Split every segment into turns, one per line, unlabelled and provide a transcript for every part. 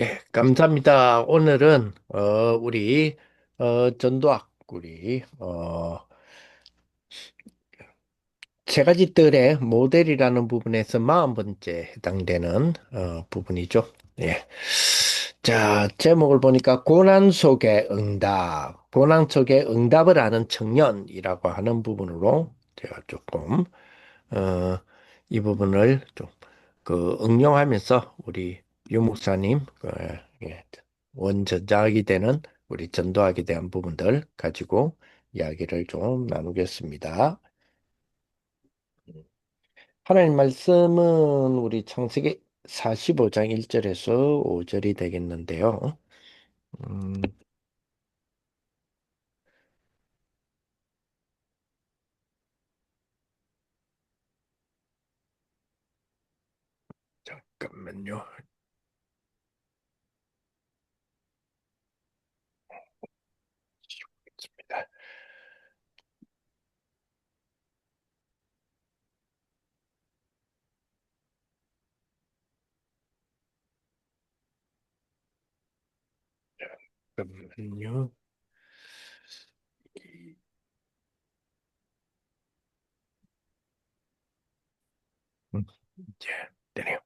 예, 감사합니다. 오늘은 우리 전도학 우리 세 가지 뜰의 모델이라는 부분에서 40번째 해당되는 부분이죠. 예. 자, 제목을 보니까 고난 속의 응답, 고난 속의 응답을 아는 청년이라고 하는 부분으로 제가 조금 어, 이 부분을 좀 응용하면서 우리 유 목사님 예, 원저작이 되는 우리 전도학에 대한 부분들 가지고 이야기를 좀 나누겠습니다. 하나님 말씀은 우리 창세기 45장 1절에서 5절이 되겠는데요. 음, 잠깐만요. 잠깐만요. 음, 이제 되네요.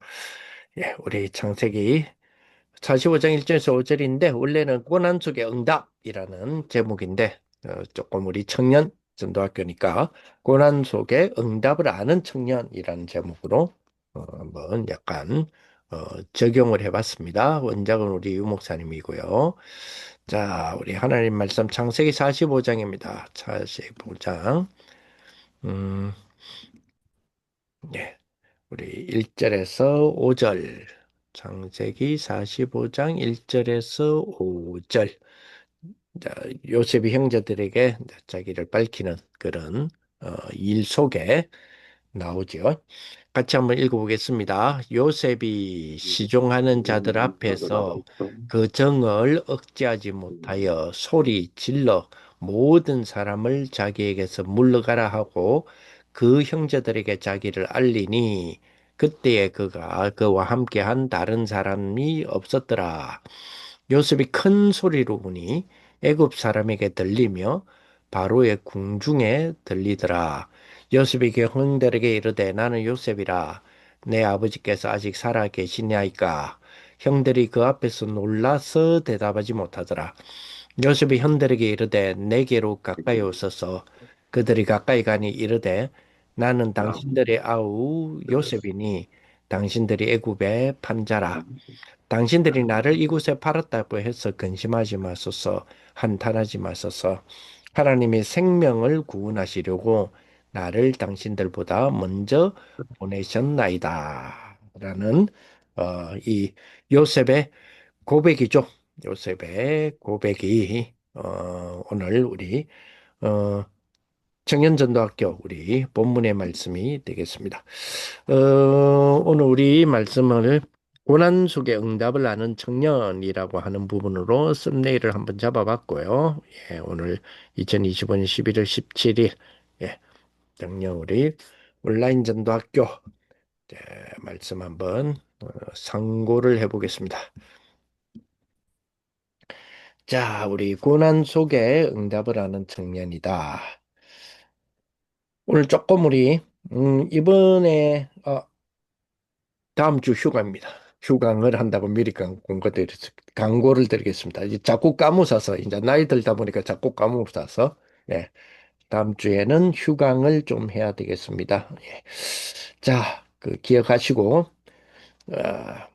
예, 우리 창세기 45장 1절에서 5절인데 원래는 고난 속의 응답이라는 제목인데 조금 우리 청년 전도학교니까 고난 속의 응답을 아는 청년이라는 제목으로 한번 약간 적용을 해봤습니다. 원작은 우리 유 목사님이고요. 자, 우리 하나님 말씀 창세기 45장입니다. 45장. 음, 예. 우리 1절에서 5절. 창세기 45장 1절에서 5절. 자, 요셉이 형제들에게 자기를 밝히는 그런 일 속에 나오죠. 같이 한번 읽어보겠습니다. 요셉이 시종하는 자들 앞에서 그 정을 억제하지 못하여 소리 질러 모든 사람을 자기에게서 물러가라 하고 그 형제들에게 자기를 알리니 그때에 그가 그와 함께한 다른 사람이 없었더라. 요셉이 큰 소리로 우니 애굽 사람에게 들리며 바로의 궁중에 들리더라. 요셉이 그 형들에게 이르되 나는 요셉이라 내 아버지께서 아직 살아 계시냐이까. 형들이 그 앞에서 놀라서 대답하지 못하더라. 요셉이 형들에게 이르되 내게로 가까이 오소서. 그들이 가까이 가니 이르되 나는 당신들의 아우 요셉이니 당신들이 애굽의 판자라. 당신들이 나를 이곳에 팔았다고 해서 근심하지 마소서, 한탄하지 마소서. 하나님이 생명을 구원하시려고 나를 당신들보다 먼저 보내셨나이다. 라는 이 요셉의 고백이죠. 요셉의 고백이 오늘 우리 어, 청년전도학교 우리 본문의 말씀이 되겠습니다. 어, 오늘 우리 말씀을 고난 속의 응답을 아는 청년이라고 하는 부분으로 썸네일을 한번 잡아봤고요. 예, 오늘 2025년 11월 17일 예, 작년 우리 온라인 전도학교 예, 말씀 한번 상고를 해보겠습니다. 자, 우리 고난 속에 응답을 하는 청년이다. 오늘 조금 우리 이번에 다음 주 휴가입니다. 휴강을 한다고 미리 광고를 드리겠습니다. 이제 자꾸 까무사서 이제 나이 들다 보니까 자꾸 까무사서 예, 다음 주에는 휴강을 좀 해야 되겠습니다. 예. 자, 기억하시고 어,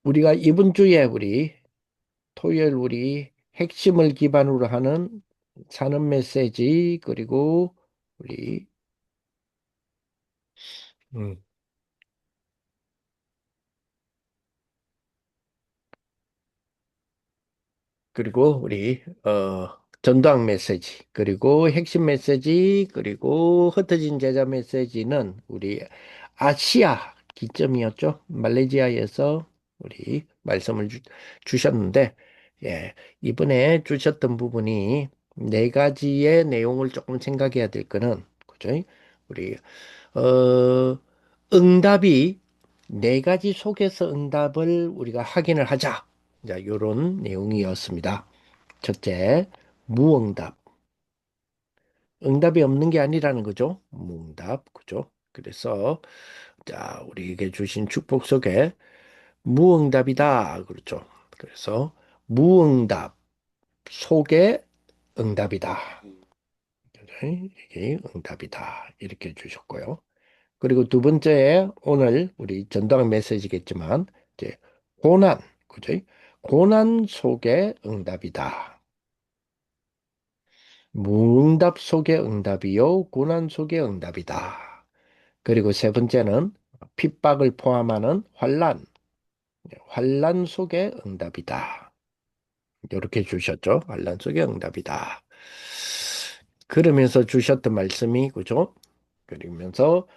우리가 이번 주에 우리 토요일 우리 핵심을 기반으로 하는 사는 메시지 그리고 우리 음, 그리고 우리 전도학 메시지 그리고 핵심 메시지 그리고 흩어진 제자 메시지는 우리 아시아 기점이었죠. 말레이시아에서 우리 말씀을 주셨는데 예, 이번에 주셨던 부분이 네 가지의 내용을 조금 생각해야 될 거는 그죠? 우리 어, 응답이 네 가지 속에서 응답을 우리가 확인을 하자. 자, 요런 내용이었습니다. 첫째, 무응답. 응답이 없는 게 아니라는 거죠. 무응답. 그죠? 그래서, 자, 우리에게 주신 축복 속에 무응답이다. 그렇죠. 그래서, 무응답 속에 응답이다. 이게 응답이다. 이렇게 주셨고요. 그리고 두 번째, 오늘 우리 전달 메시지겠지만, 이제 고난, 그죠? 고난 속에 응답이다. 무응답 속에 응답이요, 고난 속에 응답이다. 그리고 세 번째는 핍박을 포함하는 환란, 환란 속에 응답이다. 이렇게 주셨죠? 환란 속에 응답이다. 그러면서 주셨던 말씀이, 그죠? 그러면서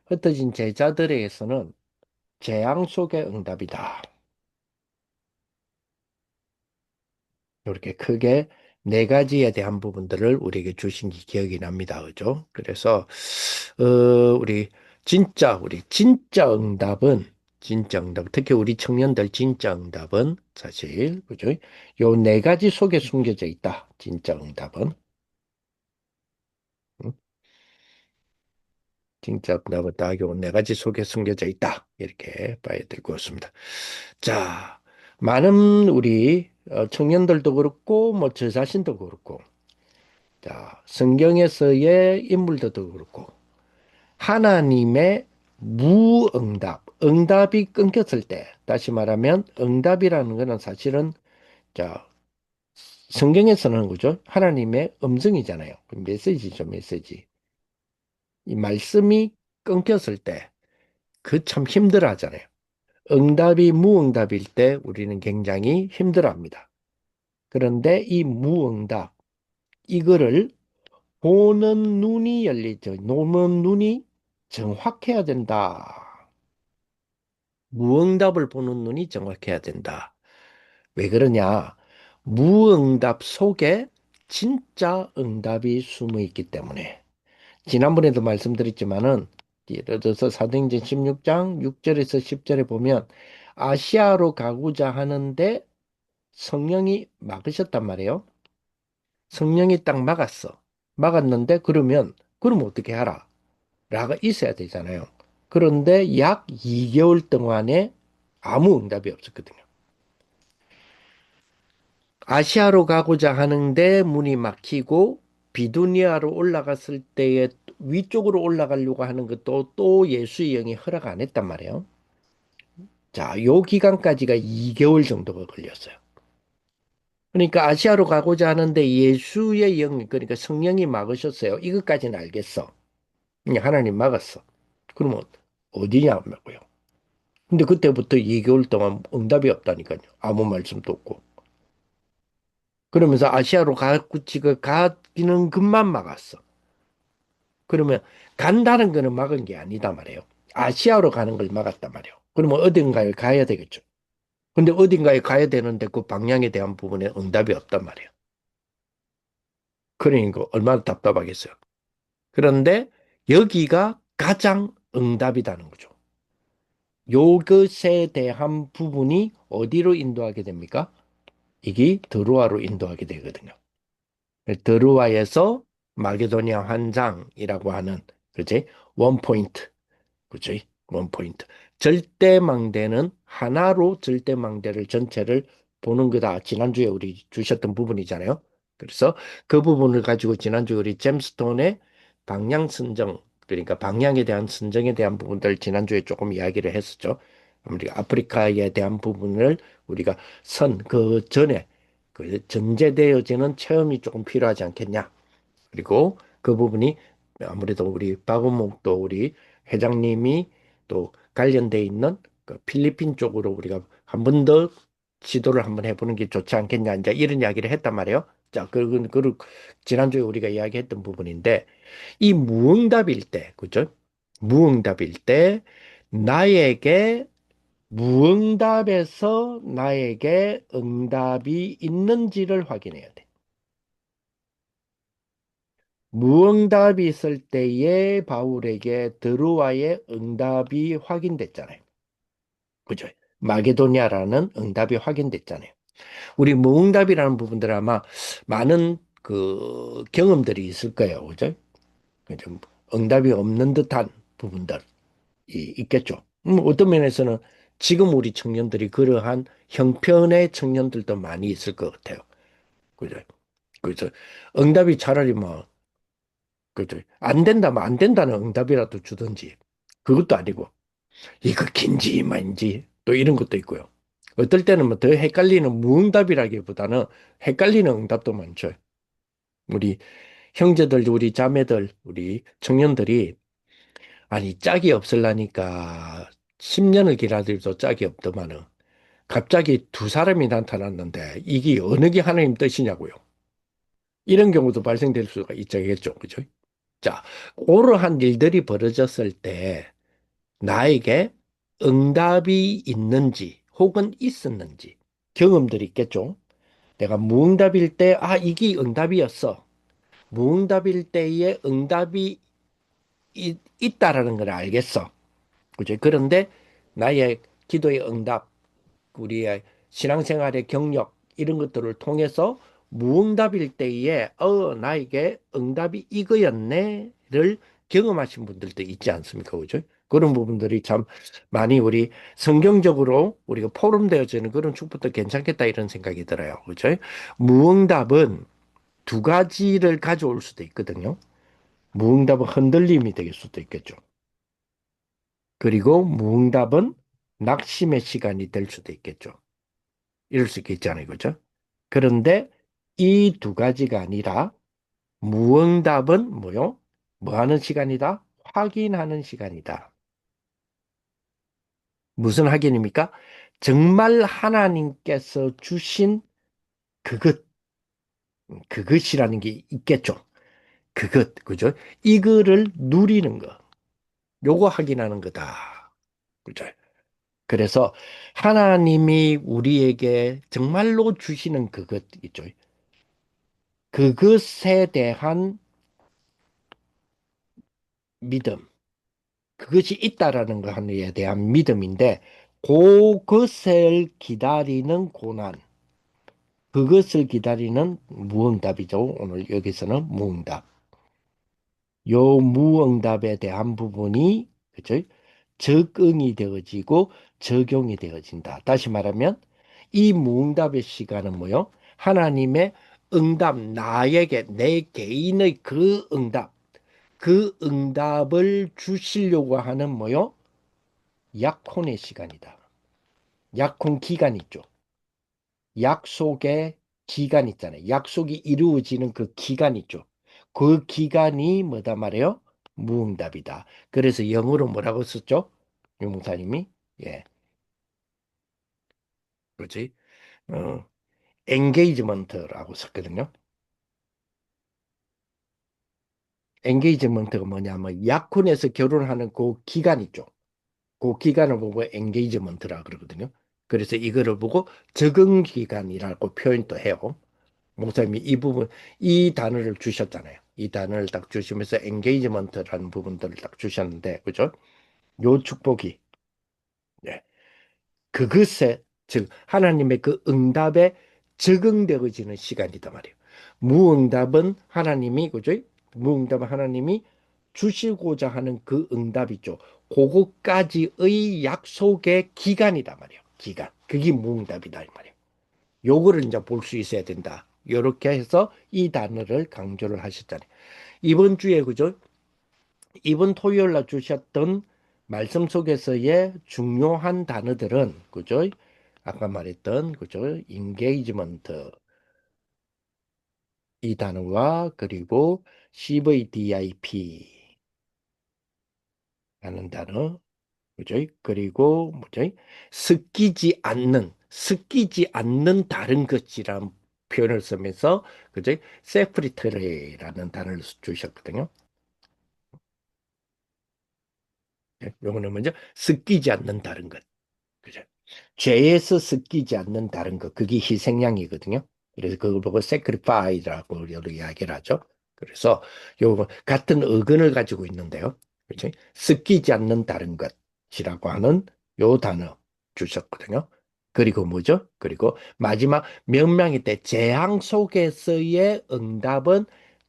흩어진 제자들에게서는 재앙 속의 응답이다. 이렇게 크게 네 가지에 대한 부분들을 우리에게 주신 게 기억이 납니다. 그죠? 그래서, 어, 진짜 응답, 특히 우리 청년들 진짜 응답은 사실, 그죠? 요 네 가지 속에 숨겨져 있다. 진짜 응답은. 응? 진짜 응답은 딱 요 네 가지 속에 숨겨져 있다. 이렇게 봐야 될 것 같습니다. 자, 많은 우리 청년들도 그렇고, 뭐 저 자신도 그렇고, 자, 성경에서의 인물들도 그렇고, 하나님의 무응답, 응답이 끊겼을 때, 다시 말하면 응답이라는 것은 사실은, 자, 성경에서는 그죠? 하나님의 음성이잖아요. 그 메시지죠, 메시지. 이 말씀이 끊겼을 때, 그 참 힘들어 하잖아요. 응답이 무응답일 때 우리는 굉장히 힘들어 합니다. 그런데 이 무응답, 이거를 보는 눈이 열리죠. 보는 눈이 정확해야 된다. 무응답을 보는 눈이 정확해야 된다. 왜 그러냐? 무응답 속에 진짜 응답이 숨어 있기 때문에. 지난번에도 말씀드렸지만은, 예를 들어서 사도행전 16장 6절에서 10절에 보면 아시아로 가고자 하는데 성령이 막으셨단 말이에요. 성령이 딱 막았어. 막았는데 그러면 어떻게 하라? 라가 있어야 되잖아요. 그런데 약 2개월 동안에 아무 응답이 없었거든요. 아시아로 가고자 하는데 문이 막히고 비두니아로 올라갔을 때에 위쪽으로 올라가려고 하는 것도 또 예수의 영이 허락 안 했단 말이에요. 자, 요 기간까지가 2개월 정도가 걸렸어요. 그러니까 아시아로 가고자 하는데 예수의 영, 그러니까 성령이 막으셨어요. 이것까지는 알겠어. 그냥 하나님 막았어. 그러면 어디냐고요. 근데 그때부터 2개월 동안 응답이 없다니까요. 아무 말씀도 없고. 그러면서 아시아로 지가 가기는 것만 막았어. 그러면 간다는 거는 막은 게 아니다 말이에요. 아시아로 가는 걸 막았단 말이에요. 그러면 어딘가에 가야 되겠죠. 근데 어딘가에 가야 되는데 그 방향에 대한 부분에 응답이 없단 말이에요. 그러니까 얼마나 답답하겠어요. 그런데 여기가 가장 응답이라는 거죠. 요것에 대한 부분이 어디로 인도하게 됩니까? 이게 드로아로 인도하게 되거든요. 드로아에서 마게도니아 환상이라고 하는, 그지? 원 포인트, 그지? 원 포인트. 절대망대는 하나로 절대망대를 전체를 보는 거다. 지난주에 우리 주셨던 부분이잖아요. 그래서 그 부분을 가지고 지난주에 우리 잼스톤의 방향 선정, 그러니까 방향에 대한 선정에 대한 부분들 지난주에 조금 이야기를 했었죠. 우리가 아프리카에 대한 부분을 우리가 그 전에 그 전제되어지는 체험이 조금 필요하지 않겠냐. 그리고 그 부분이 아무래도 우리 박원목도 우리 회장님이 또 관련돼 있는 그 필리핀 쪽으로 우리가 한 번 더 시도를 한번 해보는 게 좋지 않겠냐. 이제 이런 이야기를 했단 말이에요. 자, 그 지난주에 우리가 이야기했던 부분인데 이 무응답일 때, 그죠? 무응답일 때 나에게 무응답에서 나에게 응답이 있는지를 확인해야 돼. 무응답이 있을 때에 바울에게 드루와의 응답이 확인됐잖아요. 그죠? 마게도냐라는 응답이 확인됐잖아요. 우리 무응답이라는 부분들 아마 많은 그 경험들이 있을 거예요. 그죠? 그죠? 응답이 없는 듯한 부분들이 있겠죠. 어떤 면에서는 지금 우리 청년들이 그러한 형편의 청년들도 많이 있을 것 같아요. 그죠? 그래서 응답이 차라리 뭐, 그죠? 안 된다면 안 된다는 응답이라도 주든지. 그것도 아니고, 이거 긴지 만지 또 이런 것도 있고요. 어떨 때는 뭐 더 헷갈리는 무응답이라기보다는 헷갈리는 응답도 많죠. 우리 형제들, 우리 자매들, 우리 청년들이 아니 짝이 없을라니까 10년을 기다려도 짝이 없더만은 갑자기 두 사람이 나타났는데 이게 어느 게 하나님 뜻이냐고요. 이런 경우도 발생될 수가 있겠죠. 그죠? 자, 그러한 일들이 벌어졌을 때 나에게 응답이 있는지 혹은 있었는지 경험들이 있겠죠. 내가 무응답일 때, 아, 이게 응답이었어. 무응답일 때에 응답이 있다라는 걸 알겠어. 그죠? 그런데 나의 기도의 응답, 우리의 신앙생활의 경력, 이런 것들을 통해서 무응답일 때에, 나에게 응답이 이거였네를 경험하신 분들도 있지 않습니까? 그죠? 그런 부분들이 참 많이 우리 성경적으로 우리가 포럼되어지는 그런 축복도 괜찮겠다 이런 생각이 들어요. 그죠? 무응답은 두 가지를 가져올 수도 있거든요. 무응답은 흔들림이 될 수도 있겠죠. 그리고 무응답은 낙심의 시간이 될 수도 있겠죠. 이럴 수 있겠잖아요. 그죠? 그런데 이 두 가지가 아니라 무응답은 뭐요? 뭐 하는 시간이다? 확인하는 시간이다. 무슨 확인입니까? 정말 하나님께서 주신 그것, 그것이라는 게 있겠죠. 그것, 그죠? 이거를 누리는 거. 요거 확인하는 거다. 그죠? 그래서 하나님이 우리에게 정말로 주시는 그것 있죠. 그것에 대한 믿음, 그것이 있다라는 것에 대한 믿음인데, 그것을 기다리는 고난, 그것을 기다리는 무응답이죠. 오늘 여기서는 무응답. 요 무응답에 대한 부분이, 그죠? 적응이 되어지고 적용이 되어진다. 다시 말하면, 이 무응답의 시간은 뭐요? 하나님의 응답, 나에게, 내 개인의 그 응답, 그 응답을 주시려고 하는 뭐요? 약혼의 시간이다. 약혼 기간 있죠. 약속의 기간 있잖아요. 약속이 이루어지는 그 기간 있죠. 그 기간이 뭐다 말이에요? 무응답이다. 그래서 영어로 뭐라고 썼죠? 유목사님이 예, 그렇지? 어, 엔게이지먼트라고 썼거든요. 엔게이지먼트가 뭐냐면 약혼해서 결혼하는 그 기간 있죠. 그 기간을 보고 엔게이지먼트라 그러거든요. 그래서 이거를 보고 적응 기간이라고 표현도 해요. 목사님이 이 부분, 이 단어를 주셨잖아요. 이 단어를 딱 주시면서 엔게이지먼트라는 부분들을 딱 주셨는데, 그죠? 요 축복이, 네. 그것에, 즉, 하나님의 그 응답에 적응되어지는 시간이다 말이에요. 무응답은 하나님이, 그죠? 무응답은 하나님이 주시고자 하는 그 응답이죠. 그거까지의 약속의 기간이다 말이에요. 기간. 그게 무응답이다 이 말이에요. 요거를 이제 볼 수 있어야 된다. 이렇게 해서 이 단어를 강조를 하셨잖아요. 이번 주에 그죠? 이번 토요일 날 주셨던 말씀 속에서의 중요한 단어들은 그죠? 아까 말했던 그죠? 인게이지먼트 이 단어와 그리고 CVDIP 라는 단어 그죠? 그리고 뭐죠? 섞이지 않는 다른 것이란 표현을 쓰면서 그죠? 세프리트레라는 단어를 주셨거든요. 요거는 먼저 섞이지 않는 다른 것. 그죠? 죄에서 섞이지 않는 다른 것. 그게 희생양이거든요. 그래서 그걸 보고 sacrifice라고 이야기를 하죠. 그래서 요 같은 어근을 가지고 있는데요. 그렇지? 섞이지 않는 다른 것이라고 하는 요 단어 주셨거든요. 그리고 뭐죠? 그리고 마지막 명명의 때 재앙 속에서의 응답은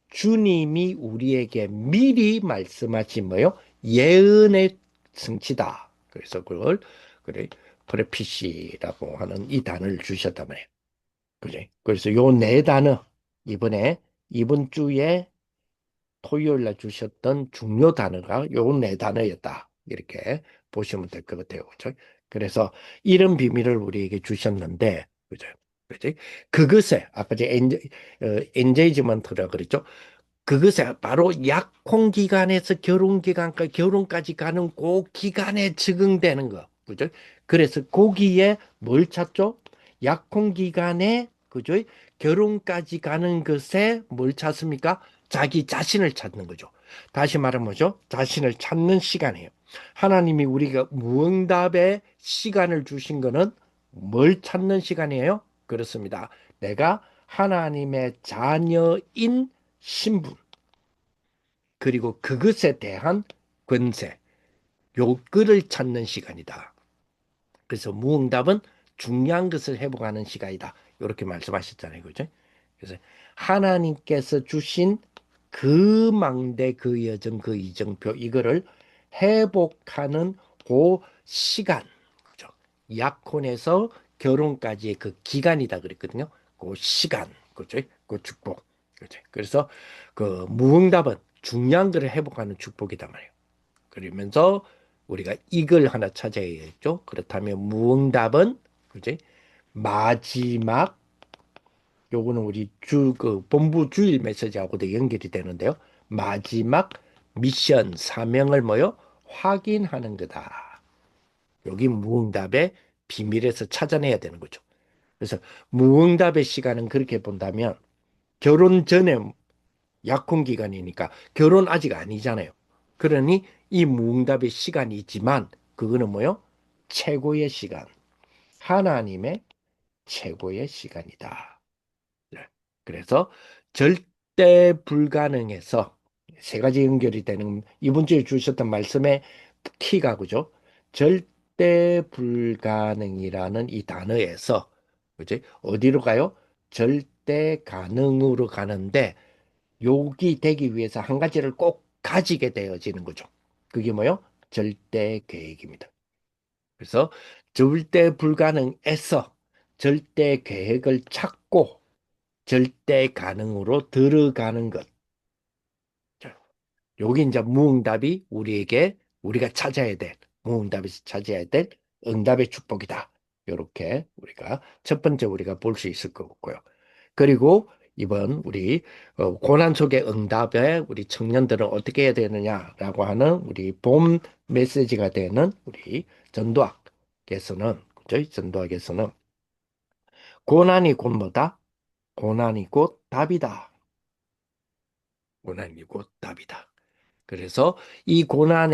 주님이 우리에게 미리 말씀하신 뭐요? 예언의 성취다. 그래서 그걸 그래 프레피시라고 하는 이 단어를 주셨단 말이에요. 그지? 그래서 요 네 단어 이번에 이번 주에 토요일 날 주셨던 중요 단어가 요 네 단어였다. 이렇게 보시면 될 것 같아요. 그죠? 그래서 이런 비밀을 우리에게 주셨는데, 그죠? 그지? 그것에, 아까 이제 엔제이지먼트라 그랬죠? 그것에 바로 약혼 기간에서 결혼 기간까지, 결혼까지 가는 그 기간에 적응되는 거. 그죠? 그래서 거기에 뭘 찾죠? 약혼 기간에, 그죠? 결혼까지 가는 것에 뭘 찾습니까? 자기 자신을 찾는 거죠. 다시 말하면 뭐죠? 자신을 찾는 시간이에요. 하나님이 우리가 무응답의 시간을 주신 거는 뭘 찾는 시간이에요? 그렇습니다. 내가 하나님의 자녀인 신분, 그리고 그것에 대한 권세, 요거를 찾는 시간이다. 그래서 무응답은 중요한 것을 회복하는 시간이다. 이렇게 말씀하셨잖아요. 그죠? 그래서 하나님께서 주신 그 망대, 그 여정, 그 이정표, 이거를 회복하는 그 시간, 그죠? 약혼에서 결혼까지의 그 기간이다 그랬거든요. 그 시간, 그죠? 그 축복. 그죠? 그래서 그 무응답은 중요한 것을 회복하는 축복이다 말이에요. 그러면서 우리가 이걸 하나 찾아야겠죠. 그렇다면 무응답은 그지? 마지막 요거는 우리 그 본부 주일 메시지하고도 연결이 되는데요. 마지막 미션 사명을 뭐요? 확인하는 거다. 여기 무응답의 비밀에서 찾아내야 되는 거죠. 그래서 무응답의 시간은 그렇게 본다면 결혼 전에 약혼 기간이니까 결혼 아직 아니잖아요. 그러니 이 무응답의 시간이지만 그거는 뭐요? 최고의 시간. 하나님의 최고의 시간이다. 네. 그래서 절대 불가능해서 세 가지 연결이 되는 이번 주에 주셨던 말씀의 키가 그죠? 절대 불가능이라는 이 단어에서 그지? 어디로 가요? 절대 가능으로 가는데 욕이 되기 위해서 한 가지를 꼭 가지게 되어지는 거죠. 그게 뭐요? 절대 계획입니다. 그래서 절대 불가능에서 절대 계획을 찾고 절대 가능으로 들어가는 것. 자, 요게 이제 무응답이 우리에게 우리가 찾아야 될, 무응답에서 찾아야 될 응답의 축복이다. 이렇게 우리가 첫 번째 우리가 볼 수 있을 것 같고요. 그리고 이번 우리 고난 속의 응답에 우리 청년들은 어떻게 해야 되느냐라고 하는 우리 본 메시지가 되는 우리 전도학에서는 그죠? 전도학에서는 고난이 곧 뭐다? 고난이 곧 답이다. 고난이 곧 답이다. 그래서 이 고난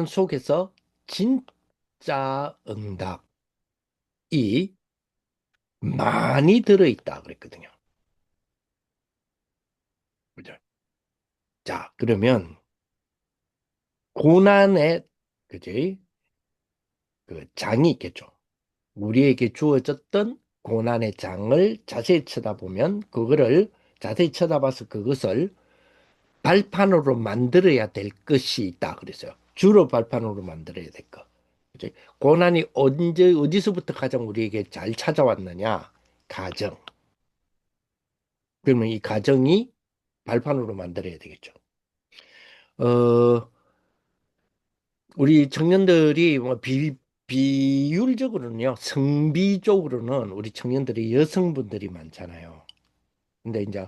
속에서 진짜 응답이 많이 들어있다 그랬거든요. 그죠? 자, 그러면 고난의 그지? 그 장이 있겠죠. 우리에게 주어졌던 고난의 장을 자세히 쳐다보면 그거를 자세히 쳐다봐서 그것을 발판으로 만들어야 될 것이 있다 그랬어요. 주로 발판으로 만들어야 될 것. 그지? 고난이 언제 어디서부터 가장 우리에게 잘 찾아왔느냐? 가정. 그러면 이 가정이 발판으로 만들어야 되겠죠. 어, 우리 청년들이 뭐 비율적으로는요, 성비적으로는 우리 청년들이 여성분들이 많잖아요. 근데 이제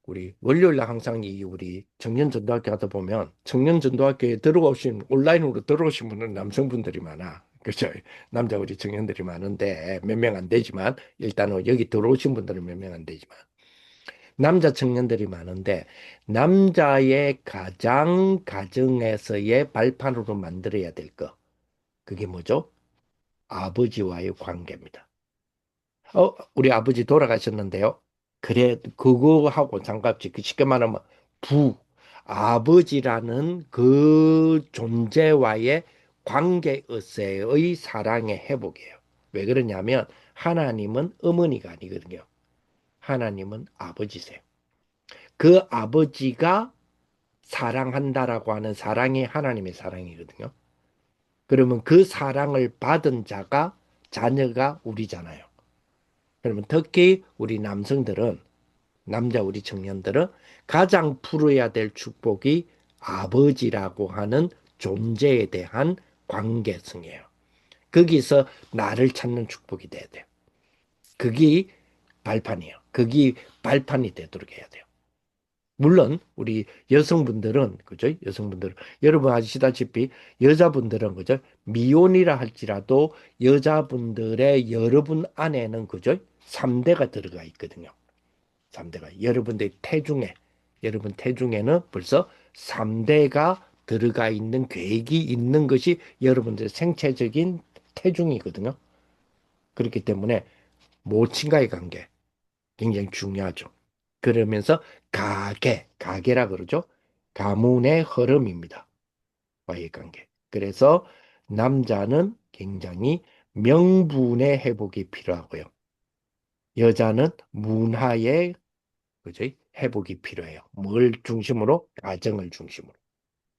우리 월요일 날 항상 이 우리 청년 전도학교 하다 보면 청년 전도학교에 들어오신 온라인으로 들어오신 분은 남성분들이 많아. 그죠? 남자 우리 청년들이 많은데 몇 명 안 되지만 일단은 여기 들어오신 분들은 몇 명 안 되지만 남자 청년들이 많은데 남자의 가정에서의 발판으로 만들어야 될 거. 그게 뭐죠? 아버지와의 관계입니다. 우리 아버지 돌아가셨는데요. 그래, 그거하고 상관없이, 그 쉽게 말하면, 부, 아버지라는 그 존재와의 관계에서의 사랑의 회복이에요. 왜 그러냐면, 하나님은 어머니가 아니거든요. 하나님은 아버지세요. 그 아버지가 사랑한다라고 하는 사랑이 하나님의 사랑이거든요. 그러면 그 사랑을 받은 자가, 자녀가 우리잖아요. 그러면 특히 우리 남성들은, 남자 우리 청년들은 가장 풀어야 될 축복이 아버지라고 하는 존재에 대한 관계성이에요. 거기서 나를 찾는 축복이 돼야 돼요. 그게 발판이에요. 그게 발판이 되도록 해야 돼요. 물론 우리 여성분들은, 그죠? 여성분들은 여러분 아시다시피 여자분들은, 그죠? 미혼이라 할지라도 여자분들의 여러분 안에는, 그죠? 3대가 들어가 있거든요. 3대가 여러분 태중에는 벌써 3대가 들어가 있는 계획이 있는 것이 여러분들의 생체적인 태중이거든요. 그렇기 때문에 모친과의 관계 굉장히 중요하죠. 그러면서 가계라 그러죠. 가문의 흐름입니다. 와의 관계. 그래서 남자는 굉장히 명분의 회복이 필요하고요. 여자는 문화의, 그죠? 회복이 필요해요. 뭘 중심으로? 가정을 중심으로.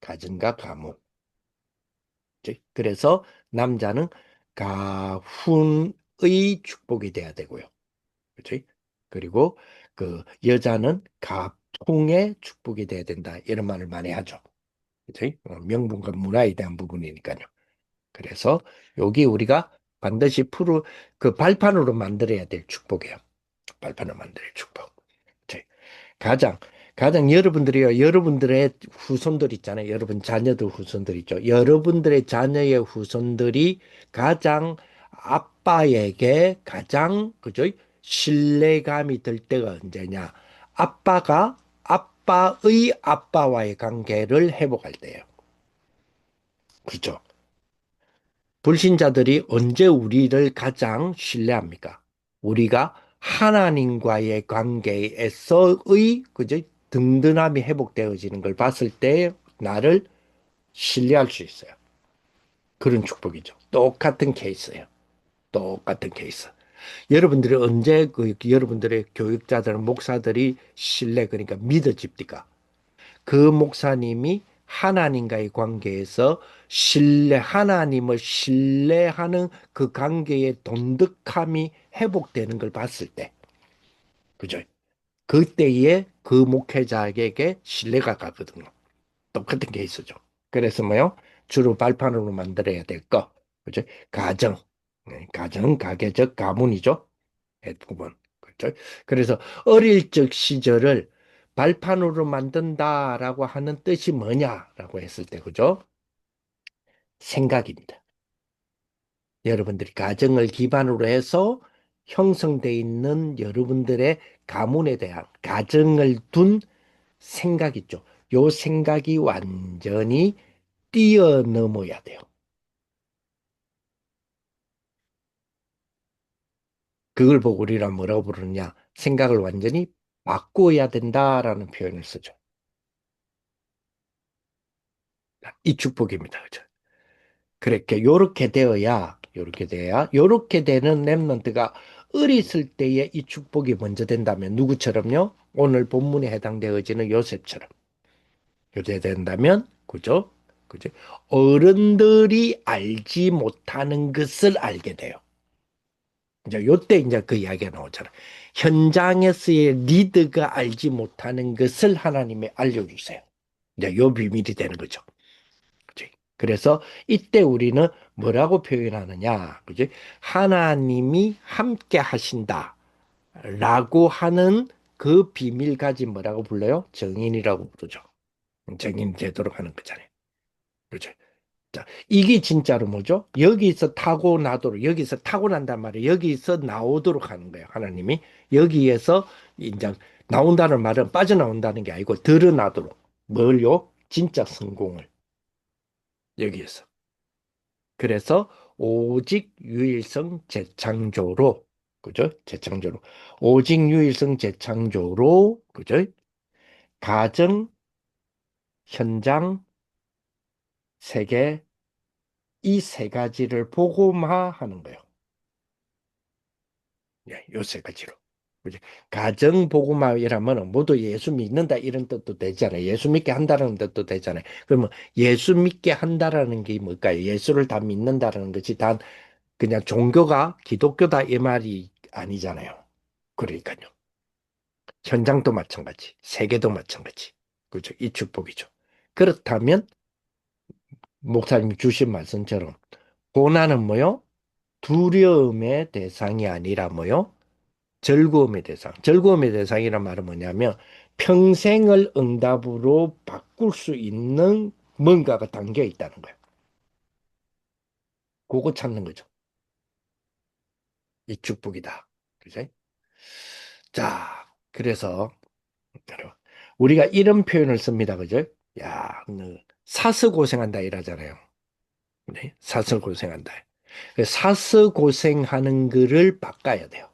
가정과 가문. 그죠? 그래서 남자는 가훈의 축복이 돼야 되고요. 그죠? 그리고 그 여자는 가풍의 축복이 돼야 된다. 이런 말을 많이 하죠. 그죠? 명분과 문화에 대한 부분이니까요. 그래서 여기 우리가 반드시 그 발판으로 만들어야 될 축복이에요. 발판을 만들 축복. 그죠? 가장 여러분들이요, 여러분들의 후손들 있잖아요. 여러분 자녀들 후손들 있죠. 여러분들의 자녀의 후손들이 가장 아빠에게 가장, 그죠? 신뢰감이 들 때가 언제냐? 아빠가 아빠의 아빠와의 관계를 회복할 때예요. 그죠? 불신자들이 언제 우리를 가장 신뢰합니까? 우리가 하나님과의 관계에서의, 그죠? 든든함이 회복되어지는 걸 봤을 때 나를 신뢰할 수 있어요. 그런 축복이죠. 똑같은 케이스예요. 똑같은 케이스. 여러분들이 언제 여러분들의 교육자들, 목사들이 그러니까 믿어집니까? 그 목사님이 하나님과의 관계에서 하나님을 신뢰하는 그 관계의 돈득함이 회복되는 걸 봤을 때, 그죠? 그때에 그 목회자에게 신뢰가 가거든요. 똑같은 케이스죠. 그래서 뭐요? 주로 발판으로 만들어야 될 거, 그죠? 가정, 가계적 가문이죠. 부분. 그렇죠? 그래서 어릴 적 시절을 발판으로 만든다라고 하는 뜻이 뭐냐라고 했을 때, 그죠? 생각입니다. 여러분들이 가정을 기반으로 해서 형성되어 있는 여러분들의 가문에 대한 가정을 둔 생각 있죠. 요 생각이 완전히 뛰어넘어야 돼요. 그걸 보고 우리가 뭐라고 부르느냐? 생각을 완전히 바꾸어야 된다라는 표현을 쓰죠. 이 축복입니다. 그죠? 그렇게 요렇게 되는 렘넌트가 어렸을 때에 이 축복이 먼저 된다면 누구처럼요? 오늘 본문에 해당되어지는 요셉처럼 요새 된다면 그죠? 그죠? 어른들이 알지 못하는 것을 알게 돼요. 이제 요때 이제 그 이야기가 나오잖아. 현장에서의 리드가 알지 못하는 것을 하나님이 알려주세요. 이제 요 비밀이 되는 거죠. 그치? 그래서 이때 우리는 뭐라고 표현하느냐, 그지? 하나님이 함께 하신다라고 하는 그 비밀까지 뭐라고 불러요? 정인이라고 부르죠. 정인 되도록 하는 거잖아요. 그죠? 자, 이게 진짜로 뭐죠? 여기서 타고난단 말이에요. 여기서 나오도록 하는 거예요. 하나님이 여기에서 이제 나온다는 말은 빠져나온다는 게 아니고 드러나도록 뭘요? 진짜 성공을 여기에서. 그래서 오직 유일성 재창조로, 그죠? 재창조로. 오직 유일성 재창조로, 그죠? 가정, 현장, 세계, 이 세 가지를 복음화하는 거예요. 예, 요세 가지로. 그죠? 가정 복음화이라면 모두 예수 믿는다 이런 뜻도 되잖아요. 예수 믿게 한다는 뜻도 되잖아요. 그러면 예수 믿게 한다라는 게 뭘까요? 예수를 다 믿는다라는 것이 단 그냥 종교가 기독교다 이 말이 아니잖아요. 그러니까요. 현장도 마찬가지, 세계도 마찬가지. 그죠? 이 축복이죠. 그렇다면 목사님이 주신 말씀처럼 고난은 뭐요? 두려움의 대상이 아니라 뭐요? 즐거움의 대상. 즐거움의 대상이란 말은 뭐냐면 평생을 응답으로 바꿀 수 있는 뭔가가 담겨 있다는 거예요. 그거 찾는 거죠. 이 축복이다. 그죠? 자, 그래서 우리가 이런 표현을 씁니다. 그죠? 야, 너 사서 고생한다 이러잖아요. 네? 사서 고생한다. 사서 고생하는 거를 바꿔야 돼요.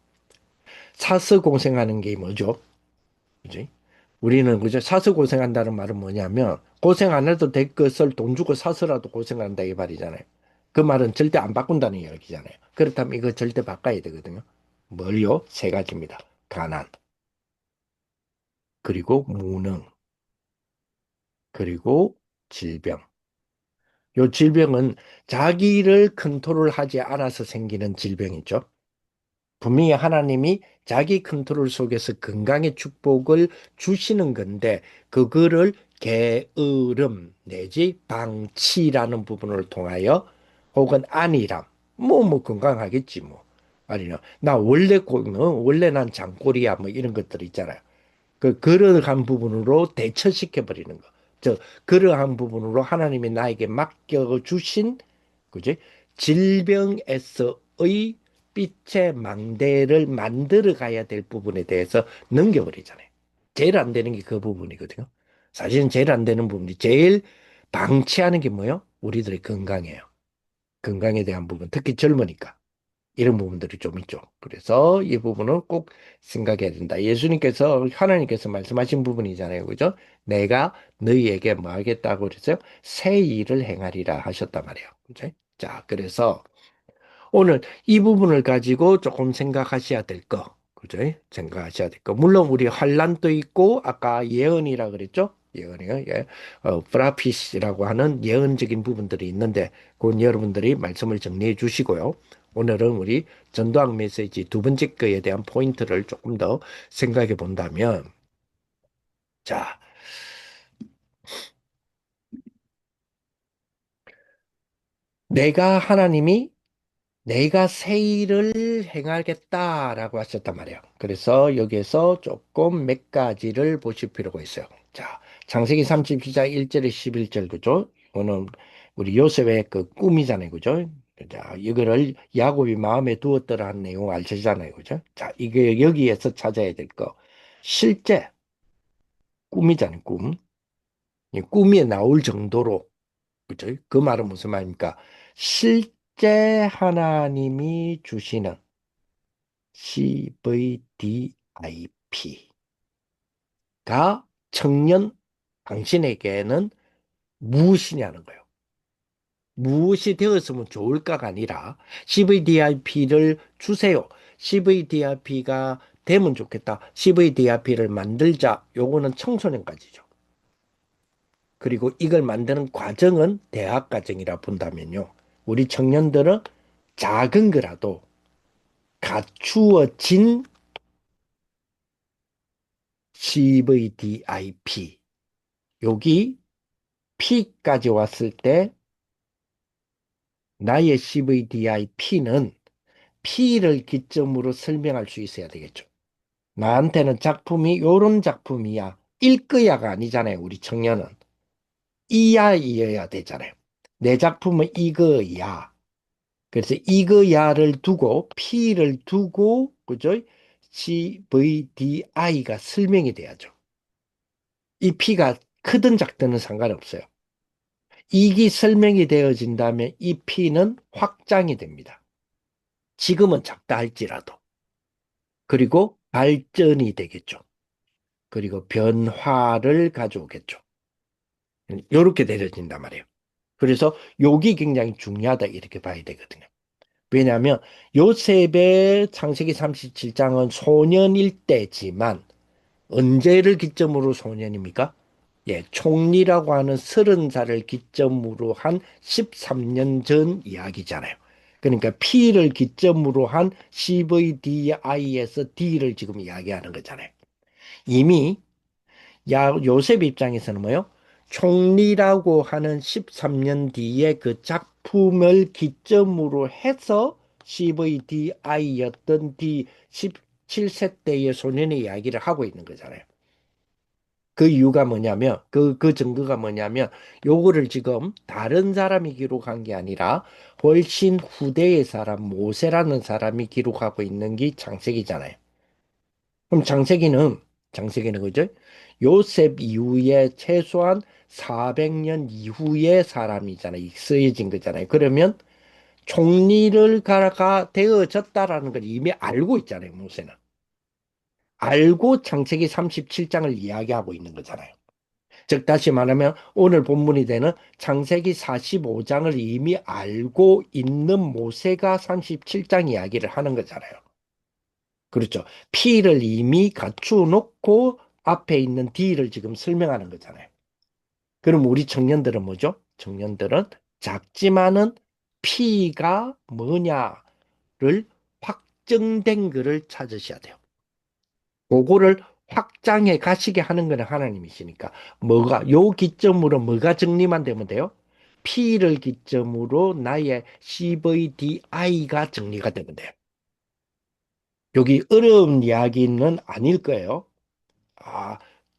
사서 고생하는 게 뭐죠? 그지? 우리는 그죠? 사서 고생한다는 말은 뭐냐면 고생 안 해도 될 것을 돈 주고 사서라도 고생한다 이 말이잖아요. 그 말은 절대 안 바꾼다는 이야기잖아요. 그렇다면 이거 절대 바꿔야 되거든요. 뭘요? 세 가지입니다. 가난, 그리고 무능, 그리고 질병. 요 질병은 자기를 컨트롤하지 않아서 생기는 질병이죠. 분명히 하나님이 자기 컨트롤 속에서 건강의 축복을 주시는 건데 그거를 게으름 내지 방치라는 부분을 통하여 혹은 안일함 뭐 건강하겠지 뭐 아니요 나 원래 난 장골이야 뭐 이런 것들 있잖아요. 그러한 부분으로 대처시켜 버리는 거. 그러한 부분으로 하나님이 나에게 맡겨 주신 그지? 질병에서의 빛의 망대를 만들어 가야 될 부분에 대해서 넘겨버리잖아요. 제일 안 되는 게 그 부분이거든요. 사실은 제일 안 되는 부분이 제일 방치하는 게 뭐예요? 우리들의 건강이에요. 건강에 대한 부분, 특히 젊으니까. 이런 부분들이 좀 있죠. 그래서 이 부분은 꼭 생각해야 된다. 예수님께서, 하나님께서 말씀하신 부분이잖아요. 그죠? 내가 너희에게 뭐 하겠다고 그랬어요? 새 일을 행하리라 하셨단 말이에요. 그죠? 자, 그래서 오늘 이 부분을 가지고 조금 생각하셔야 될 거. 그죠? 생각하셔야 될 거. 물론 우리 환란도 있고 아까 예언이라 그랬죠? 예언이요. 예. 프라피스라고 하는 예언적인 부분들이 있는데 그건 여러분들이 말씀을 정리해 주시고요. 오늘은 우리 전도학 메시지 두 번째 거에 대한 포인트를 조금 더 생각해 본다면 자, 내가 하나님이 내가 새 일을 행하겠다라고 하셨단 말이에요. 그래서 여기에서 조금 몇 가지를 보실 필요가 있어요. 자, 창세기 32장 1절에 11절 그죠? 이거는 우리 요셉의 그 꿈이잖아요. 그죠? 자, 이거를 야곱이 마음에 두었더라 는 내용 아시잖아요. 그죠? 자, 이게 여기에서 찾아야 될 거. 실제 꿈이잖아요. 꿈. 이 꿈이 나올 정도로 그죠? 그 말은 무슨 말입니까? 실제 하나님이 주시는 CVDIP가 청년 당신에게는 무엇이냐는 거예요. 무엇이 되었으면 좋을까가 아니라 CVDIP를 주세요. CVDIP가 되면 좋겠다. CVDIP를 만들자. 요거는 청소년까지죠. 그리고 이걸 만드는 과정은 대학 과정이라 본다면요. 우리 청년들은 작은 거라도 갖추어진 CVDIP 여기 P까지 왔을 때 나의 CVDIP는 P를 기점으로 설명할 수 있어야 되겠죠. 나한테는 작품이 요런 작품이야. 일거야가 아니잖아요. 우리 청년은. 이야이어야 되잖아요. 내 작품은 이거야. 그래서 이거야를 두고 P를 두고 그죠? CVDI가 설명이 돼야죠. 이 P가 크든 작든은 상관없어요. 이게 설명이 되어진다면 이 P는 확장이 됩니다. 지금은 작다 할지라도. 그리고 발전이 되겠죠. 그리고 변화를 가져오겠죠. 이렇게 내려진단 말이에요. 그래서 욕이 굉장히 중요하다 이렇게 봐야 되거든요. 왜냐하면 요셉의 창세기 37장은 소년일 때지만 언제를 기점으로 소년입니까? 예, 총리라고 하는 30살을 기점으로 한 13년 전 이야기잖아요. 그러니까 P를 기점으로 한 CVDI에서 D를 지금 이야기하는 거잖아요. 이미 요셉 입장에서는 뭐요? 총리라고 하는 13년 뒤에 그 작품을 기점으로 해서 CVDI였던 D 17세 때의 소년의 이야기를 하고 있는 거잖아요. 그 이유가 뭐냐면, 그 증거가 뭐냐면, 요거를 지금 다른 사람이 기록한 게 아니라 훨씬 후대의 사람, 모세라는 사람이 기록하고 있는 게 창세기잖아요. 그럼 장세기는 그죠? 요셉 이후에 최소한 400년 이후의 사람이잖아요. 쓰여진 거잖아요. 그러면 총리를 가가 되어졌다라는 걸 이미 알고 있잖아요. 모세는. 알고 창세기 37장을 이야기하고 있는 거잖아요. 즉 다시 말하면 오늘 본문이 되는 창세기 45장을 이미 알고 있는 모세가 37장 이야기를 하는 거잖아요. 그렇죠. P를 이미 갖추어 놓고 앞에 있는 D를 지금 설명하는 거잖아요. 그럼 우리 청년들은 뭐죠? 청년들은 작지만은 P가 뭐냐를 확정된 글을 찾으셔야 돼요. 그거를 확장해 가시게 하는 거는 하나님이시니까 요 기점으로 뭐가 정리만 되면 돼요? P를 기점으로 나의 CVDI가 정리가 되면 돼요. 여기 어려운 이야기는 아닐 거예요. 아,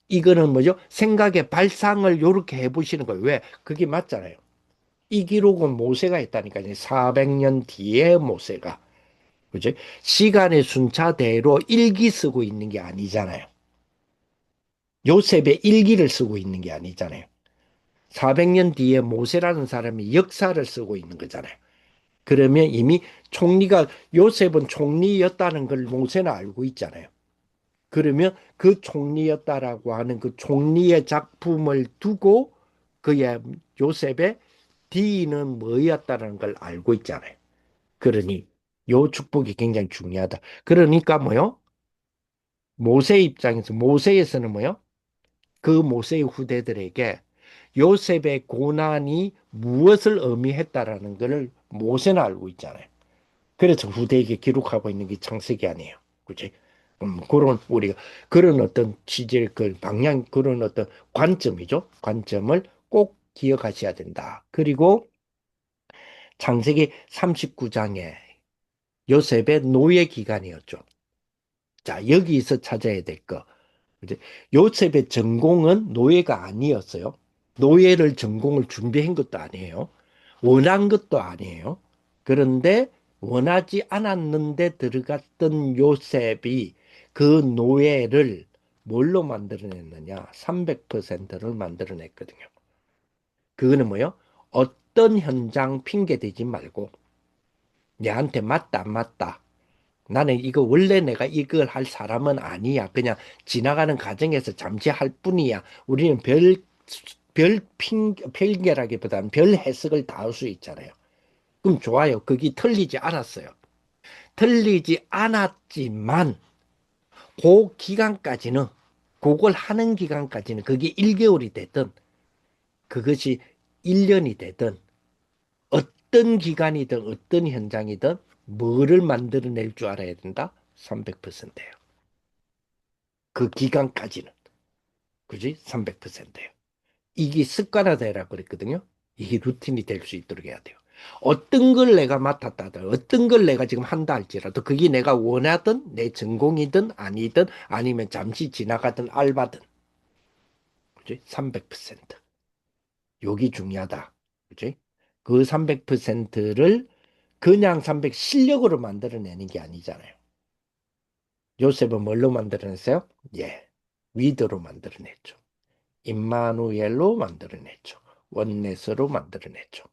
이거는 뭐죠? 생각의 발상을 요렇게 해보시는 거예요. 왜? 그게 맞잖아요. 이 기록은 모세가 했다니까요. 400년 뒤에 모세가. 그죠? 시간의 순차대로 일기 쓰고 있는 게 아니잖아요. 요셉의 일기를 쓰고 있는 게 아니잖아요. 400년 뒤에 모세라는 사람이 역사를 쓰고 있는 거잖아요. 그러면 이미 총리가 요셉은 총리였다는 걸 모세는 알고 있잖아요. 그러면 그 총리였다라고 하는 그 총리의 작품을 두고 그의 요셉의 D는 뭐였다는 걸 알고 있잖아요. 그러니 요 축복이 굉장히 중요하다. 그러니까 뭐요? 모세 입장에서 모세에서는 뭐요? 그 모세의 후대들에게 요셉의 고난이 무엇을 의미했다라는 것을 모세는 알고 있잖아요. 그래서 후대에게 기록하고 있는 게 창세기 아니에요. 그치? 그런 우리가 그런 어떤 취지의 그 방향 그런 어떤 관점이죠. 관점을 꼭 기억하셔야 된다. 그리고 창세기 39장에 요셉의 노예 기간이었죠. 자, 여기서 찾아야 될 거. 이제 요셉의 전공은 노예가 아니었어요. 노예를 전공을 준비한 것도 아니에요. 원한 것도 아니에요. 그런데 원하지 않았는데 들어갔던 요셉이 그 노예를 뭘로 만들어냈느냐? 300%를 만들어냈거든요. 그거는 뭐요? 어떤 현장 핑계 대지 말고 내한테 맞다 안 맞다. 나는 이거 원래 내가 이걸 할 사람은 아니야. 그냥 지나가는 과정에서 잠시 할 뿐이야. 우리는 핑계라기보다는 별 해석을 다 할 수 있잖아요. 그럼 좋아요. 그게 틀리지 않았어요. 틀리지 않았지만 그 기간까지는 그걸 하는 기간까지는 그게 1개월이 되든 그것이 1년이 되든 어떤 기간이든 어떤 현장이든 뭐를 만들어낼 줄 알아야 된다? 300%예요. 그 기간까지는. 그지? 300%예요. 이게 습관화되라고 그랬거든요. 이게 루틴이 될 수 있도록 해야 돼요. 어떤 걸 내가 맡았다든 어떤 걸 내가 지금 한다 할지라도 그게 내가 원하든 내 전공이든 아니든 아니면 잠시 지나가던 알바든 그지? 300%. 여기 중요하다. 그지? 그 300%를 그냥 300 실력으로 만들어내는 게 아니잖아요. 요셉은 뭘로 만들어냈어요? 예. 위드로 만들어냈죠. 임마누엘로 만들어냈죠. 원넷으로 만들어냈죠.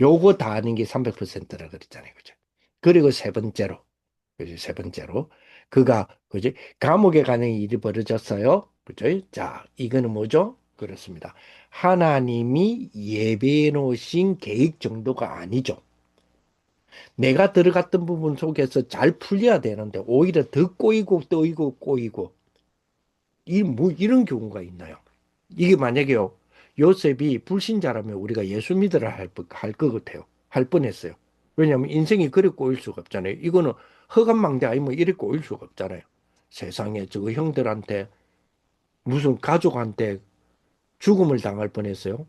요거 다 하는 게 300%라 그랬잖아요. 그죠? 그리고 세 번째로, 그죠? 세 번째로, 그가 그지 감옥에 가는 일이 벌어졌어요. 그죠? 자, 이거는 뭐죠? 그렇습니다. 하나님이 예배해 놓으신 계획 정도가 아니죠. 내가 들어갔던 부분 속에서 잘 풀려야 되는데 오히려 더 꼬이고 떠이고 꼬이고 이 뭐 이런 경우가 있나요? 이게 만약에요. 요셉이 불신자라면 우리가 예수 믿으라 할 것 같아요. 할 뻔했어요. 왜냐하면 인생이 그리 꼬일 수가 없잖아요. 이거는 허감망대 아니면 이렇게 꼬일 수가 없잖아요. 세상에 저거 형들한테 무슨 가족한테 죽음을 당할 뻔했어요.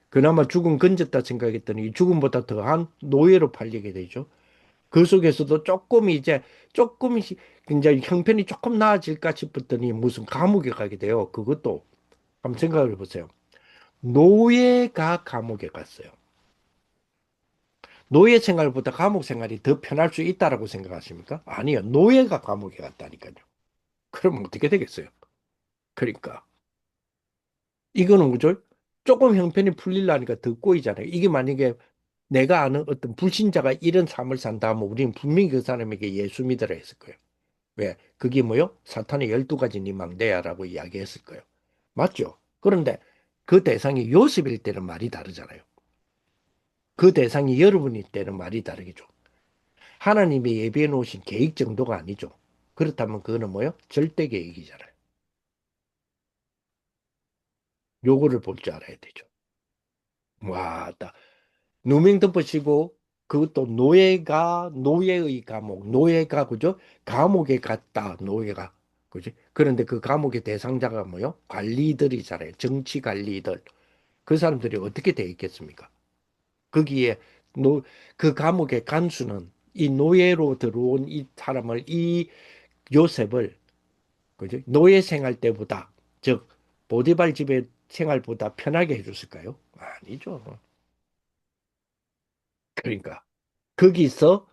그나마 죽음 건졌다 생각했더니 이 죽음보다 더한 노예로 팔리게 되죠. 그 속에서도 조금 이제 형편이 조금 나아질까 싶었더니 무슨 감옥에 가게 돼요. 그것도 한번 생각을 해보세요. 노예가 감옥에 갔어요. 노예 생활보다 감옥 생활이 더 편할 수 있다라고 생각하십니까? 아니요. 노예가 감옥에 갔다니까요. 그럼 어떻게 되겠어요? 그러니까 이거는 뭐죠? 조금 형편이 풀리려니까 더 꼬이잖아요. 이게 만약에 내가 아는 어떤 불신자가 이런 삶을 산다 하면 우리는 분명히 그 사람에게 예수 믿으라 했을 거예요. 왜? 그게 뭐요? 사탄의 12가지 네 망대야라고 이야기했을 거예요. 맞죠? 그런데 그 대상이 요셉일 때는 말이 다르잖아요. 그 대상이 여러분일 때는 말이 다르겠죠. 하나님이 예비해 놓으신 계획 정도가 아니죠. 그렇다면 그거는 뭐요? 절대 계획이잖아요. 요거를 볼 줄 알아야 되죠. 와, 누명 덮으시고 그것도 노예의 감옥, 노예가 그죠? 감옥에 갔다, 노예가. 그지? 그런데 그 감옥의 대상자가 뭐요? 관리들이잖아요. 정치 관리들. 그 사람들이 어떻게 돼 있겠습니까? 거기에 노, 그 감옥의 간수는 이 노예로 들어온 이 사람을, 이 요셉을, 그죠? 노예 생활 때보다, 즉, 보디발 집의 생활보다 편하게 해줬을까요? 아니죠. 그러니까. 거기서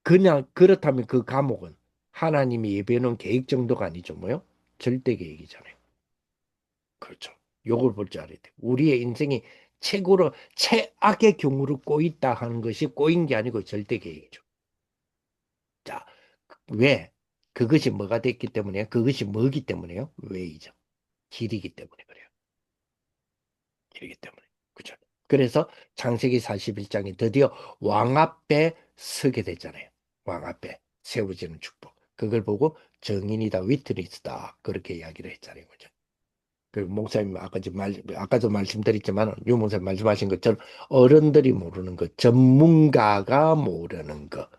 그냥 그렇다면 그 감옥은 하나님이 예배해놓은 계획 정도가 아니죠. 뭐요? 절대 계획이잖아요. 그렇죠. 요걸 볼 줄 알아야 돼. 우리의 인생이 최고로 최악의 경우로 꼬있다 하는 것이 꼬인 게 아니고 절대 계획이죠. 자, 왜? 그것이 뭐가 됐기 때문에 그것이 뭐기 때문에요? 왜이죠. 길이기 때문에 그래요. 길이기 때문에. 그죠? 그래서 창세기 41장이 드디어 왕 앞에 서게 되잖아요. 왕 앞에 세워지는 축복. 그걸 보고 정인이다, 위트니스다. 그렇게 이야기를 했잖아요. 그죠? 그 목사님 아까도 말씀드렸지만 유 목사님 말씀하신 것처럼 어른들이 모르는 것, 전문가가 모르는 것,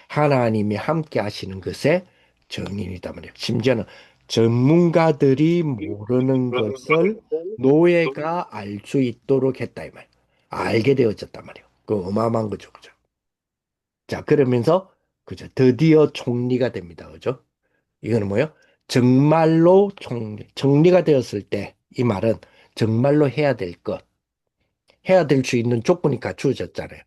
하나님이 함께 하시는 것에 정인이다 말이에요. 심지어는 전문가들이 모르는 것을 노예가 알 수 있도록 했다 이 말이에요. 알게 되어졌단 말이에요. 그 어마어마한 거죠, 그죠? 자, 그러면서 그죠? 드디어 총리가 됩니다, 그죠? 이거는 뭐예요? 정말로 정리가 되었을 때 이 말은 정말로 해야 될 것, 해야 될 수 있는 조건이 갖추어졌잖아요.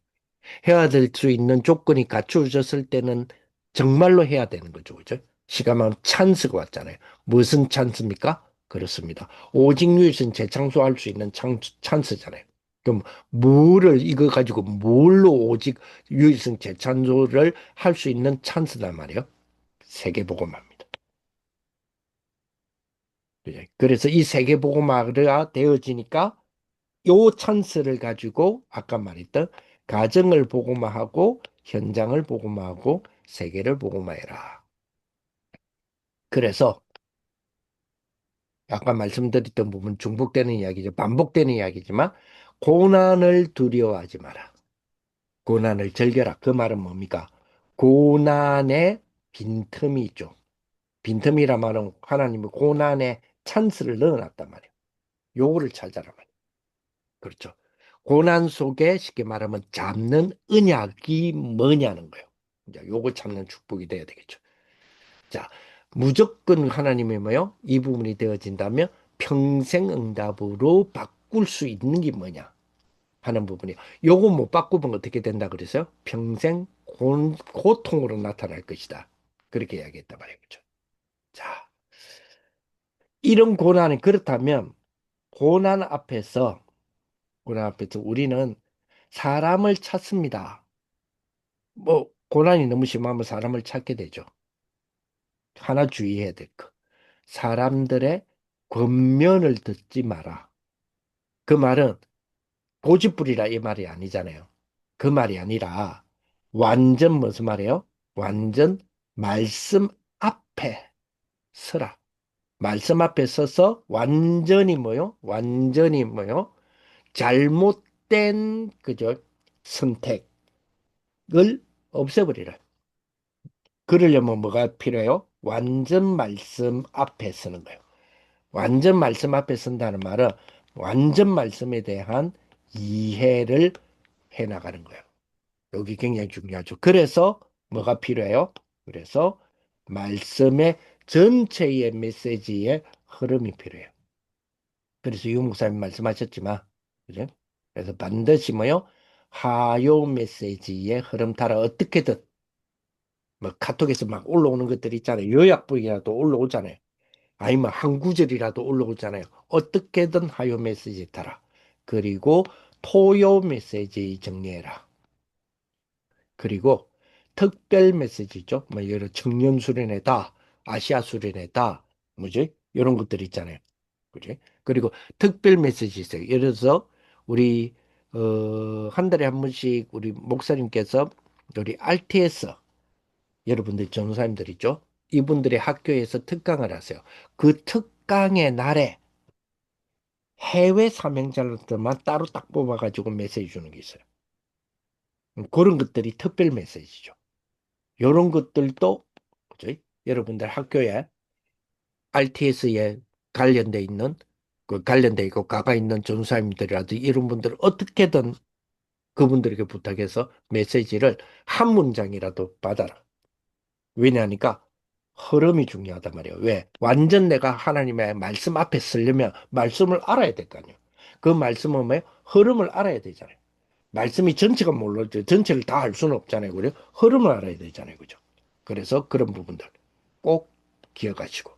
해야 될 수 있는 조건이 갖추어졌을 때는 정말로 해야 되는 거죠. 그죠? 시가만 찬스가 왔잖아요. 무슨 찬스입니까? 그렇습니다. 오직 유일신 재창조할 수 있는 찬스잖아요. 그럼 뭐를 이거 가지고 뭘로 오직 유일성 재창조를 할 수 있는 찬스단 말이에요. 세계복음화입니다. 그죠? 그래서 이 세계복음화가 되어지니까 요 찬스를 가지고 아까 말했던 가정을 복음화하고 현장을 복음화하고 세계를 복음화해라. 그래서 아까 말씀드렸던 부분 중복되는 이야기죠. 반복되는 이야기지만 고난을 두려워하지 마라. 고난을 즐겨라. 그 말은 뭡니까? 고난에 빈틈이 있죠. 빈틈이란 말은 하나님이 고난에 찬스를 넣어놨단 말이에요. 요거를 찾아라 말이에요. 그렇죠. 고난 속에 쉽게 말하면 잡는 언약이 뭐냐는 거예요. 이제 요거 찾는 축복이 돼야 되겠죠. 자, 무조건 하나님의 뭐요? 이 부분이 되어진다면 평생 응답으로 바꿀 수 있는 게 뭐냐 하는 부분이요. 요거 못 바꾸면 어떻게 된다 그래서요? 평생 고통으로 나타날 것이다. 그렇게 이야기했단 말이에요. 그죠? 자, 이런 고난이 그렇다면 고난 앞에서 고난 앞에서 우리는 사람을 찾습니다. 뭐 고난이 너무 심하면 사람을 찾게 되죠. 하나 주의해야 될 거. 사람들의 권면을 듣지 마라. 그 말은 고집부리라 이 말이 아니잖아요. 그 말이 아니라 완전 무슨 말이에요? 완전 말씀 앞에 서라. 말씀 앞에 서서 완전히 뭐요? 완전히 뭐요? 잘못된 그죠? 선택을 없애버리라. 그러려면 뭐가 필요해요? 완전 말씀 앞에 서는 거예요. 완전 말씀 앞에 선다는 말은 완전 말씀에 대한 이해를 해 나가는 거예요. 여기 굉장히 중요하죠. 그래서 뭐가 필요해요? 그래서 말씀의 전체의 메시지의 흐름이 필요해요. 그래서 유 목사님 말씀하셨지만, 그죠? 그래서 반드시 뭐요? 하요 메시지의 흐름 따라 어떻게든 뭐 카톡에서 막 올라오는 것들 있잖아요. 요약본이라도 올라오잖아요. 아니면 한 구절이라도 올라오잖아요. 어떻게든 하요 메시지 따라. 그리고 토요 메시지 정리해라. 그리고 특별 메시지죠. 뭐 예를 청년 수련회다, 아시아 수련회다, 뭐지? 이런 것들 있잖아요. 그지? 그리고 특별 메시지 있어요. 예를 들어서 우리 한 달에 한 번씩 우리 목사님께서 우리 RTS 여러분들 전도사님들 있죠? 이분들의 학교에서 특강을 하세요. 그 특강의 날에 해외 사명자들만 따로 딱 뽑아가지고 메시지 주는 게 있어요. 그런 것들이 특별 메시지죠. 이런 것들도 그죠? 여러분들 학교에 RTS에 관련돼 있는 그 관련돼 있고 가가 있는 전사님들이라도 이런 분들 어떻게든 그분들에게 부탁해서 메시지를 한 문장이라도 받아라. 왜냐하니까 흐름이 중요하단 말이에요. 왜? 완전 내가 하나님의 말씀 앞에 서려면 말씀을 알아야 될 거 아니에요. 그 말씀은 뭐 흐름을 알아야 되잖아요. 말씀이 전체가 몰라도 전체를 다 알 수는 없잖아요. 그래요? 흐름을 알아야 되잖아요. 그죠? 그래서 그런 부분들 꼭 기억하시고,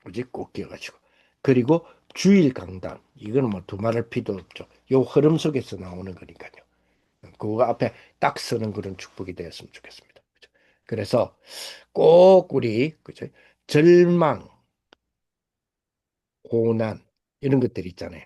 그지? 꼭 기억하시고. 그리고 주일 강단. 이거는 뭐 두말할 필요 없죠. 요 흐름 속에서 나오는 거니까요. 그거 앞에 딱 서는 그런 축복이 되었으면 좋겠습니다. 그죠? 그래서 꼭 우리, 그죠? 절망, 고난, 이런 것들 있잖아요.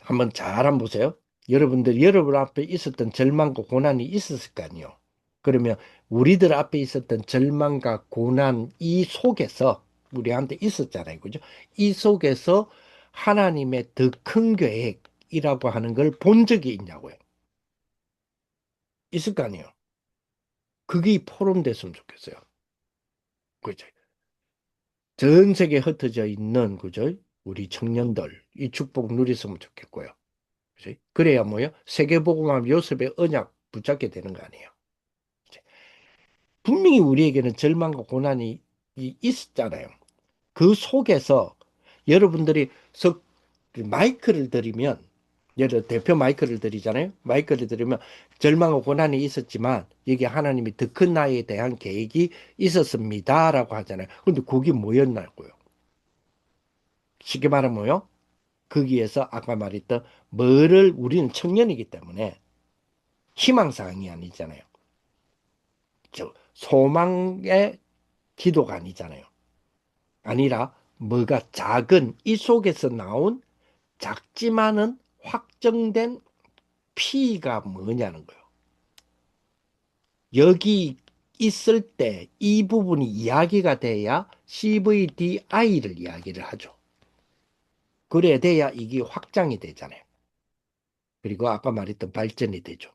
한번 잘 한번 보세요. 여러분들, 여러분 앞에 있었던 절망과 고난이 있었을 거 아니에요. 그러면 우리들 앞에 있었던 절망과 고난 이 속에서 우리한테 있었잖아요. 그죠? 이 속에서 하나님의 더 큰 계획이라고 하는 걸 본 적이 있냐고요. 있을 거 아니에요. 그게 포럼됐으면 좋겠어요. 그죠? 전 세계에 흩어져 있는, 그죠? 우리 청년들, 이 축복 누렸으면 좋겠고요. 그죠? 그래야 뭐요? 세계복음화 요셉의 언약 붙잡게 되는 거 아니에요. 분명히 우리에게는 절망과 고난이 있었잖아요. 그 속에서 여러분들이 마이크를 들이면 예를 들어 대표 마이크를 들이잖아요. 마이크를 들으면 절망과 고난이 있었지만 이게 하나님이 더 큰 나에 대한 계획이 있었습니다라고 하잖아요. 근데 그게 뭐였냐고요. 쉽게 말하면 뭐요? 거기에서 아까 말했던 뭐를 우리는 청년이기 때문에 희망사항이 아니잖아요. 소망의 기도가 아니잖아요. 아니라 뭐가 작은 이 속에서 나온 작지만은 확정된 P가 뭐냐는 거예요. 여기 있을 때 이 부분이 이야기가 돼야 CVDI를 이야기를 하죠. 그래야 돼야 이게 확장이 되잖아요. 그리고 아까 말했던 발전이 되죠.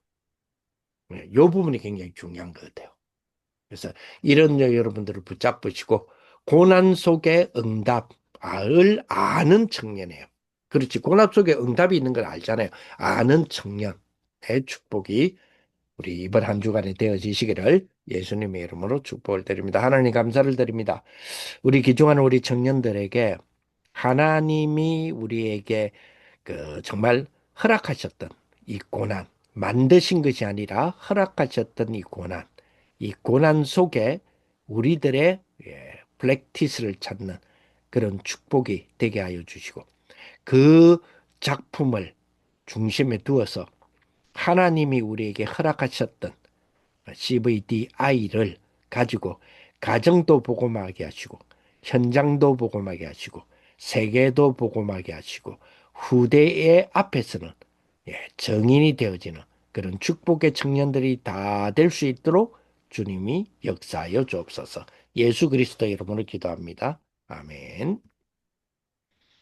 네, 이 부분이 굉장히 중요한 것 같아요. 그래서 이런 여러분들을 붙잡으시고 고난 속의 응답을 아는 청년이에요. 그렇지. 고난 속에 응답이 있는 걸 알잖아요. 아는 청년의 축복이 우리 이번 한 주간에 되어지시기를 예수님의 이름으로 축복을 드립니다. 하나님 감사를 드립니다. 우리 기종하는 우리 청년들에게 하나님이 우리에게 그 정말 허락하셨던 이 고난, 만드신 것이 아니라 허락하셨던 이 고난 속에 우리들의 블랙티스를 찾는 그런 축복이 되게 하여 주시고 그 작품을 중심에 두어서 하나님이 우리에게 허락하셨던 CVDI를 가지고 가정도 복음하게 하시고 현장도 복음하게 하시고 세계도 복음하게 하시고 후대의 앞에서는 정인이 되어지는 그런 축복의 청년들이 다 될 수 있도록 주님이 역사하여 주옵소서. 예수 그리스도 이름으로 기도합니다. 아멘.